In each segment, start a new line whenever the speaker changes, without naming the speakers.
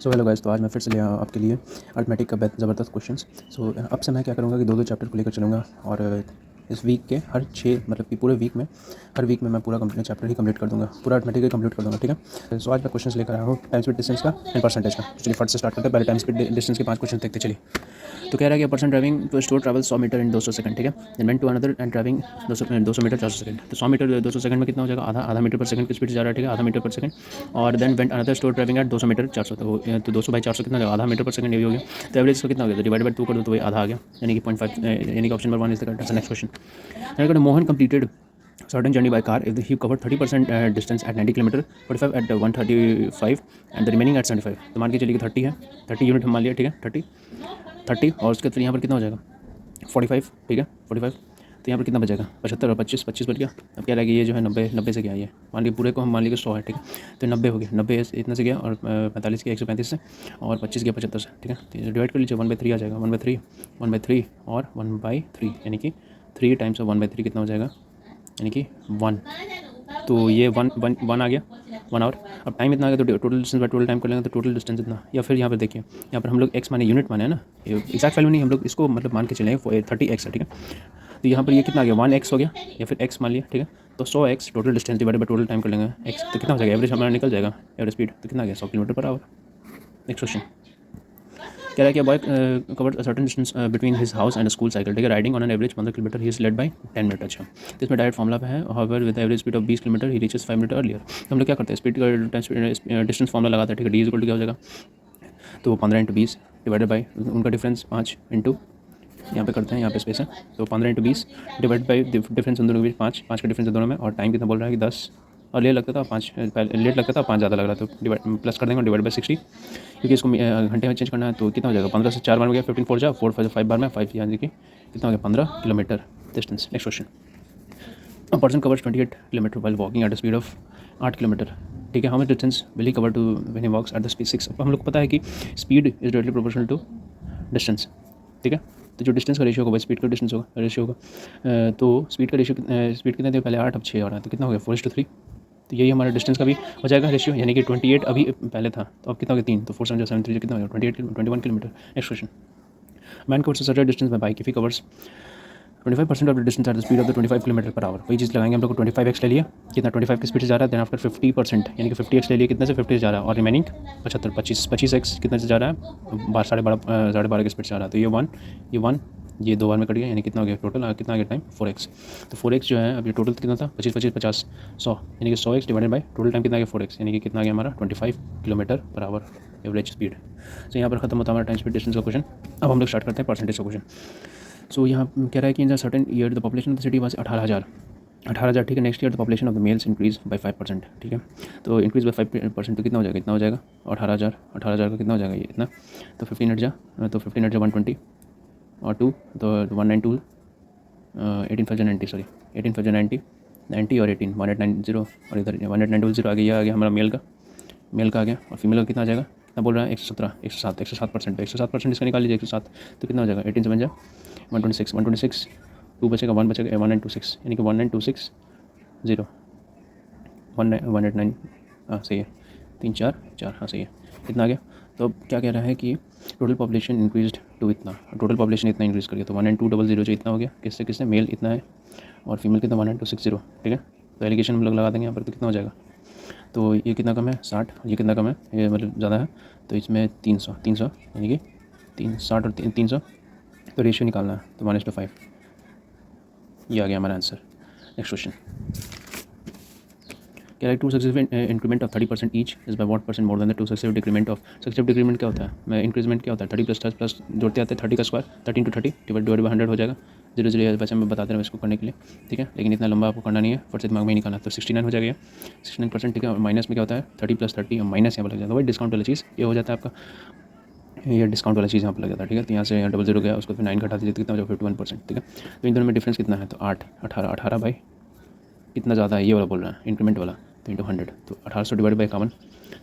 So hello guys, तो आज मैं फिर से ले आया हूँ आपके लिए अर्थमेटिक का ज़बरदस्त क्वेश्चंस। सो अब से मैं क्या करूँगा कि दो चैप्टर को लेकर चलूँगा और इस वीक के हर 6 मतलब कि पूरे वीक में हर वीक में मैं पूरा कंप्लीट चैप्टर ही कंप्लीट कर दूँगा, पूरा अर्थमेटिक ही कंप्लीट कर दूँगा, ठीक है। सो आज मैं क्वेश्चंस लेकर आया हूँ टाइम स्पीड डिस्टेंस का एंड परसेंटेज का। चलिए फट से स्टार्ट करते हैं। पहले टाइम स्पीड डिस्टेंस के 5 क्वेश्चन देखते चलिए। तो कह रहा है कि person driving to store travel 100 metre in 200 second, ठीक है। Then went to another and driving 200 metre 400 second. तो 100 मीटर 200 सेकंड में कितना हो जाएगा? आधा मीटर पर सेकंड की स्पीड से जा रहा है, ठीक है, आधा मीटर पर सेकंड। और then went another store driving at 200 metre 400, तो 200/400 कितना हो जाएगा? आधा मीटर पर सेकंड, ये भी हो गया। तो एवरेज का कितना हो गया? तो डिवाइड बाय 2 कर दो तो वही आधा आ गया, यानी कि 0.5, यानी कि option number 1 is the correct answer. Next question. Mohan completed certain journey by car if he covered 30% distance at 90 km, 45 at 135 and the remaining at 75। तो मान के चलिए कि 30 है, 30 यूनिट हम मान लिया, ठीक है, 30 और उसके फिर यहाँ पर कितना हो जाएगा? 45, ठीक है, 45। तो यहाँ पर कितना बचेगा? 75 और 25 बच गया। अब क्या रहेगा? ये जो है 90 से क्या है? ये मान लीजिए पूरे को हम मान लीजिए 100 है, ठीक है, तो 90 हो गया, 90 इतना से गया, और 45 गया 135 से, और 25 गया 75 से, ठीक है। तो डिवाइड कर लीजिए, 1/3 आ जाएगा, 1/3 और 1/3, यानी कि 3 टाइम्स ऑफ 1/3 कितना हो जाएगा? यानी कि 1। तो ये 1 आ गया, 1 आवर। अब टाइम इतना आ गया, तो total distance by total time कर लेंगे, तो टोटल डिस्टेंस इतना। या फिर यहाँ पर देखिए, यहाँ पर हम लोग एक्स माने, यूनिट माने है ना, एक्जैक्ट वैल्यू नहीं, हम लोग इसको मतलब मान के चलेंगे 30x है, ठीक है। तो यहाँ पर ये कितना आ गया? 1x हो गया, या फिर x मान लिया, ठीक है। तो 100x total distance divided by total time कर लेंगे x, तो कितना हो जाएगा? एवरेज हमारा निकल जाएगा, एवरेज स्पीड तो कितना आ गया? 100 kilometre per hour. Next question. कह रहा है कि boy covered certain distance between his house and school cycle, ठीक है, riding on an average 15 kilometre, he is led by 10 minute. अच्छा, तो इसमें डायरेक्ट फॉर्मुला पे है, however with average speed of 20 kilometre he reaches 5 minute earlier. तो हम लोग क्या करते हैं? स्पीड का डिस्टेंस फॉर्मुला लगाते हैं, ठीक है। डी इज इक्वल टू क्या हो जाएगा? तो 15 × 20 डिवाइडेड बाई उनका डिफरेंस 5 इंटू, यहाँ पे करते हैं, यहाँ पे स्पेस है, तो 15 × 20 डिवाइड बाई डिफरेंस उन दोनों के बीच 5 का डिफरेंस है दोनों में, और टाइम कितना बोल रहा है कि 10, और लेट लगता था 5, लेट लगता था 5 ज़्यादा लग रहा, तो डिवाइड प्लस कर देंगे, डिवाइड बाई 60, क्योंकि इसको घंटे में चेंज करना है। तो कितना हो जाएगा? 15 से 4 बार में गया, 15 4 जा 4 5 बार में 5, यानी कि कितना हो गया? 15 kilometre distance. Next question. A person covers 28 kilometre while walking at the speed of 8 kilometre, ठीक है। How much distance will he cover to when he walks at the speed 6। अब हम लोग को पता है कि speed is directly proportional to distance, ठीक है। तो जो डिस्टेंस का रेशियो होगा, स्पीड का डिस्टेंस होगा, रेशियो होगा। तो स्पीड का रेशियो, स्पीड कितना दिया पहले? 8, अब 6 हो रहा है, तो कितना हो गया? 4:3। तो यही हमारा डिस्टेंस का भी हो जाएगा रेशियो, यानी कि 28 अभी पहले था, तो अब कितना हो गया? 3, तो 4 7 7 3 कितना हो गया? 21 kilometre. Next question. Man covers a certain distance by bike if he covers 25% of the distance eight the speed of the 25 kilometre per hour. वही चीज़ लगाएंगे हम लोग को, 25x ले लिया, कितना? 25 की स्पीड से जा रहा है, देन आफ्टर 50%, यानी कि 50x ले लिया, कितने से? 50 से जा रहा है, और रिमेनिंग 25x कितने से जा रहा है? 12.5 की स्पीड से जा रहा है। तो ये 1 ये 2 बार में कट गया, यानी कितना हो गया टोटल? कितना आ गया टाइम? 4x। तो 4x जो है अभी टोटल कितना था? 25 25 50 100, यानी कि 100x divided by total time कितना आ गया? 4x, यानी कि कितना आ गया हमारा? 25 kilometre per hour average speed. तो यहाँ पर खत्म होता है हमारा टाइम स्पीड डिस्टेंस का क्वेश्चन। अब हम लोग स्टार्ट करते हैं परसेंटेज का क्वेश्चन। सो यहाँ कह रहा है कि in the certain year the population of the city was 18,000, ठीक है। Next year the population of the mails increase by 5%, ठीक है। तो इंक्रीज बाय 5% तो कितना हो जाएगा? इतना हो जाएगा। 18,000 का कितना हो जाएगा? ये इतना, तो 15 हट जा, तो 15 हट जा 120, और 2 तो 192, 18,090, सॉरी 18,090, 90 और 18 1890, और इधर 1890 आ गया, ये आ गया हमारा मेल का आ गया, और फीमेल का कितना आ जाएगा? कितना बोल रहा है? 117, 107%, 107% इसका निकाल लीजिए, 107, तो कितना हो जाएगा? 18 से बन जाए 126, 2 बचेगा, 1 बचेगा, 1926, यानी कि 1926 0 189, हाँ सही है, 3 4 4, हाँ सही है, इतना आ गया। तो अब क्या कह रहा है कि टोटल पॉपुलेशन इंक्रीज्ड टू इतना, टोटल पॉपुलेशन इतना इंक्रीज़ कर गया, तो 19200 जो इतना हो गया, किससे मेल इतना है, और फीमेल कितना 19260, ठीक है। तो एलिगेशन हम लोग लगा देंगे यहाँ पर, तो कितना हो जाएगा? तो ये कितना कम है? 60, ये कितना कम है? ये मतलब ज़्यादा है, तो इसमें 300 यानी कि 60 और 300, तो रेशियो निकालना है, तो 1:5, ये आ गया हमारा आंसर। Next question. क्या है? 2 successive increment of 30% each is by what percent more than the 2 successive decrement of. Successive decrement क्या होता है? मैं इंक्रीजमेंट क्या होता है? 30 प्लस जोड़ते आते हैं, 30 का स्क्वायर 13 × 30 डिवाइड बाय 100 हो जाएगा। 0 वैसे मैं बताते रहा इसको करने के लिए, ठीक है, लेकिन इतना लंबा आपको करना नहीं है, फट से दिमाग में ही निकालना। तो 69 हो जाएगा, 69%, ठीक है। और माइनस में क्या होता है? 30 + 30, और माइनस यहाँ पर लग जाता है, वही डिस्काउंट वाली चीज़ ये हो जाता है आपका, ये डिस्काउंट वाला चीज़ यहाँ पर लग जाता है, ठीक है। तो यहाँ से 00 गया, उसको फिर 9 घटा दीजिए, तो कितना हो जाएगा? 51%, ठीक है। तो इन दोनों में डिफरेंस कितना है? तो 8 18 बाई कितना ज़्यादा है? ये वाला बोल रहा है, इंक्रीमेंट वाला, तो इंटू 100, तो 1800 डिवाइड बाई 51,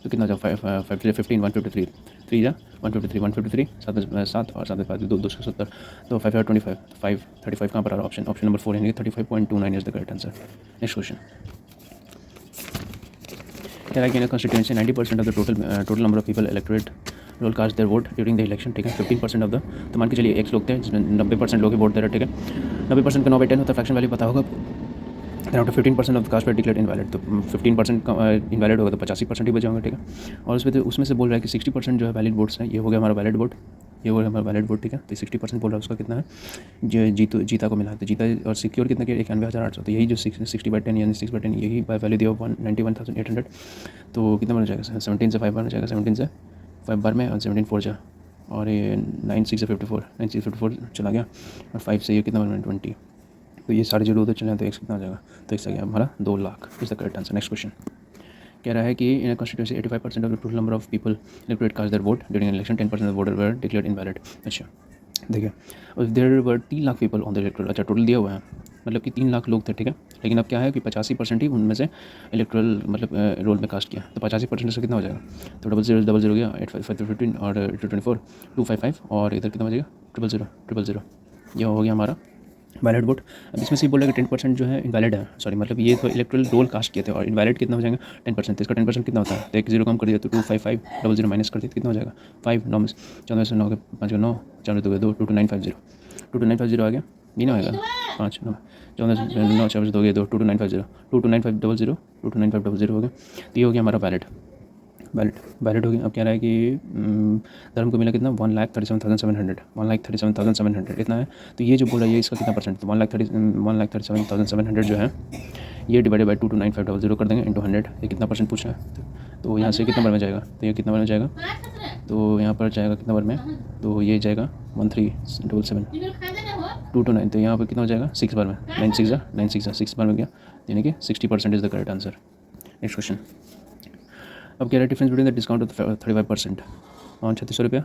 तो कितना हो जाएगा? 15 153, 3 जा 153, 7 और 7 5 270, तो 525, 535 कहाँ पर आ रहा है? ऑप्शन नंबर 4, यानी कि 35.29 is the correct answer. Next question. कह रहा है कि in constituency 90% of the total number of people electorate roll cast their vote during the election, ठीक है। 15% ऑफ द, तो मान के चलिए एक्स लोग थे जिसमें 90% लोग वोट दे रहे, ठीक है। 90% का 9/10 होता है, फ्रैक्शन वैल्यू पता होगा। Then after 15% of the cost were declared invalid, तो 15% इनवैलिड होगा तो 85% ही बचे होंगे, ठीक है। और उसमें से बोल रहा है कि 60% जो है वैलिड वोट्स हैं, ये हो गया हमारा वैलिड वोट, ये हो गया हमारा वैलिड वोट, ठीक है। तो 60% बोल रहा है उसका कितना है जो जीता को मिला है, तो जीता और सिक्योर कितना कि 91,800, तो यही जो 60/10 यानी 6/10 यही बाय वैल्यू दिया 191,800, तो कितना बन जाएगा 17 से 5 बन जाएगा, 17 से 5 बार में और 17 4 जा, और ये 9 6 से 54, 9 6 54 चला गया, और 5 से ये कितना बन 20, तो ये सारे जो उधर चले तो एक्स कितना हो जाएगा, तो एक्स आ गया हमारा 2 lakh. Is the correct answer. Next question कह रहा है कि in constituency 85% of the total number of people elected cast their vote during election, 10% of voter were declared invalid. अच्छा देखिए, और there were 3 lakh people on the electoral, अच्छा total दिया हुआ है मतलब कि 3 लाख लोग थे, ठीक है। लेकिन अब क्या है कि 85% ही उनमें से इलेक्टोरल मतलब रोल में कास्ट किया, तो 85% से कितना हो जाएगा, तो 00 गया, 8 5 15 और 224 255, और इधर कितना बचेगा 000 ये हो गया हमारा वैलिड वोट। अब इसमें से बोल रहा है कि 10% जो है इनवैलिड है, सॉरी मतलब ये तो इलेक्ट्रल रोल कास्ट किए थे, और इनवैलिड कितना हो जाएगा 10%, तो इसका 10% कितना होता है, तो एक 0 कम कर दिया तो 255 00 माइनस कर दिया तो कितना हो जाएगा 5 9 14 से 9 के 5 के 9 4 2 2 22950 22950 आ गया, ये ना होएगा 5 9 14 से 9 4 2 2 22950 22950 22950 हो गया, तो ये हो गया हमारा वैलिड हो गया। अब कह रहा है कि धर्म को मिला कितना 1,37,700 1,37,700 इतना है, तो ये जो बोला ये इसका कितना परसेंट, तो 1,37,700 जो है ये डिवाइडेड बाई 22950 कर देंगे इंटू 100, ये कितना परसेंट पूछ रहा है, तो यहाँ से कितना बार में जाएगा, तो ये कितना बार में जाएगा, तो यहाँ पर जाएगा कितना बार में, तो ये जाएगा 1377 229, तो यहाँ पर कितना हो जाएगा 6 बार में, 6 बार में गया, यानी कि 60% is the correct answer. Next question अब कह रहा है difference between the discount of 35% और 3600 रुपया,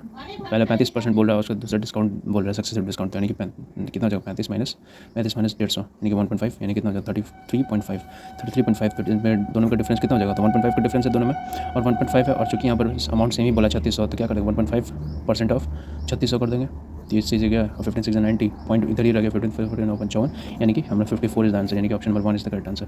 पहले 35% बोल रहा है, उसका दूसरा डिस्काउंट बोल रहा है सक्सेसिव डिस्काउंट, यानी कि कितना हो जाएगा 35 माइनस 150 यानी कि 1.5, यानी कितना हो जाएगा 33.5 तो इसमें दोनों का डिफरेंस कितना हो जाएगा, तो 1.5 का डिफरेंस है दोनों में, और 1.5 है, और चूँकि यहाँ पर अमाउंट सेम ही बोला 3600, तो क्या करेंगे 1.5% ऑफ 3600 कर देंगे, तो इस चीज़ गया 15 6 90 पॉइंट इधर ही रह गया 15 54, यानी कि हमारा 54 इज द आंसर, यानी कि option number 1 is the correct answer.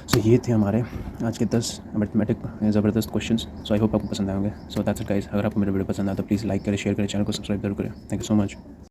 So ये थे हमारे आज के 10 मैथमेटिक ज़बरदस्त क्वेश्चंस। सो आई होप आपको पसंद आएंगे। सो दैट्स इट गाइस, अगर आपको मेरा वीडियो पसंद आया तो प्लीज़ लाइक करें, शेयर करें, चैनल को सब्सक्राइब जरूर करें। Thank you so much.